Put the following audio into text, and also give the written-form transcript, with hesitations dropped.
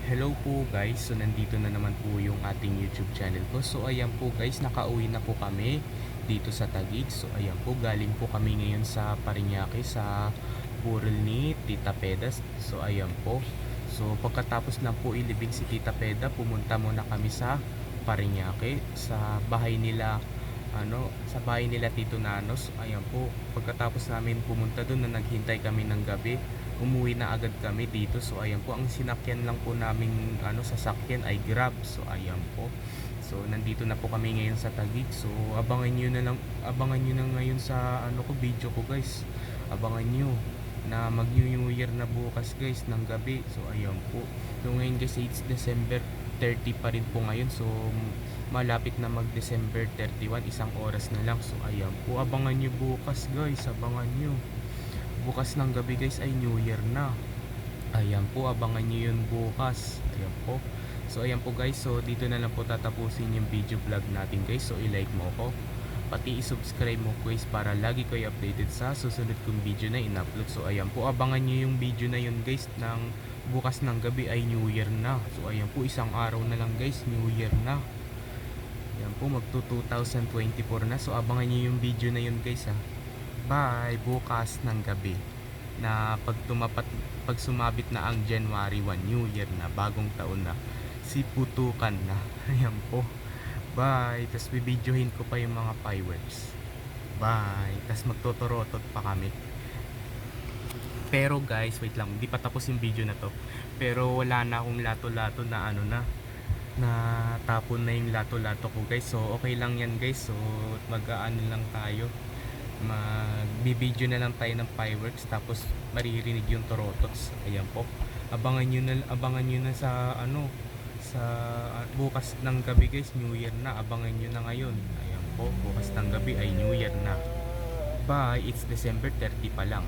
Hello po guys, so nandito na naman po yung ating YouTube channel ko. So ayan po guys, nakauwi na po kami dito sa Taguig. So ayan po, galing po kami ngayon sa Parañaque sa burol ni Tita Pedas. So ayan po. So pagkatapos na po ilibing si Tita Peda, pumunta muna kami sa Parañaque sa bahay nila sa bahay nila Tito Nanos. Ayan po, pagkatapos namin pumunta doon na naghintay kami ng gabi, umuwi na agad kami dito. So ayan po, ang sinakyan lang po naming sasakyan ay Grab. So ayan po, so nandito na po kami ngayon sa Taguig. So abangan nyo na ngayon sa video ko guys. Abangan nyo na mag New Year na bukas guys ng gabi. So ayan po, so ngayon guys it's December 30 pa rin po ngayon. So malapit na mag December 31, isang oras na lang. So ayan po, abangan nyo bukas guys, abangan nyo bukas ng gabi guys ay New Year na. Ayan po, abangan nyo yun bukas. Ayan po, so ayan po guys, so dito na lang po tatapusin yung video vlog natin guys. So i-like mo ko, pati i-subscribe mo guys para lagi kayo updated sa susunod kong video na in-upload. So ayan po, abangan nyo yung video na yun guys, ng bukas ng gabi ay New Year na. So ayan po, isang araw na lang guys, New Year na. Ayan po, magto 2024 na. So abangan nyo yung video na yun guys ha. Bye, bukas ng gabi na pag sumabit na ang January 1, New Year na, bagong taon na, si putukan na. Ayan po, bye. Tas bibidyohin ko pa yung mga fireworks. Bye. Tas magtotorotot pa kami. Pero guys, wait lang, hindi pa tapos yung video na to. Pero wala na akong lato-lato na na tapon na yung lato-lato ko guys. So okay lang yan guys. So mag-aano lang tayo, magbibideo na lang tayo ng fireworks, tapos maririnig yung torotots. Ayan po, abangan nyo na sa sa bukas ng gabi guys, New Year na. Abangan nyo na ngayon. Ayan po, bukas ng gabi ay New Year na. Bye, it's December 30 pa lang.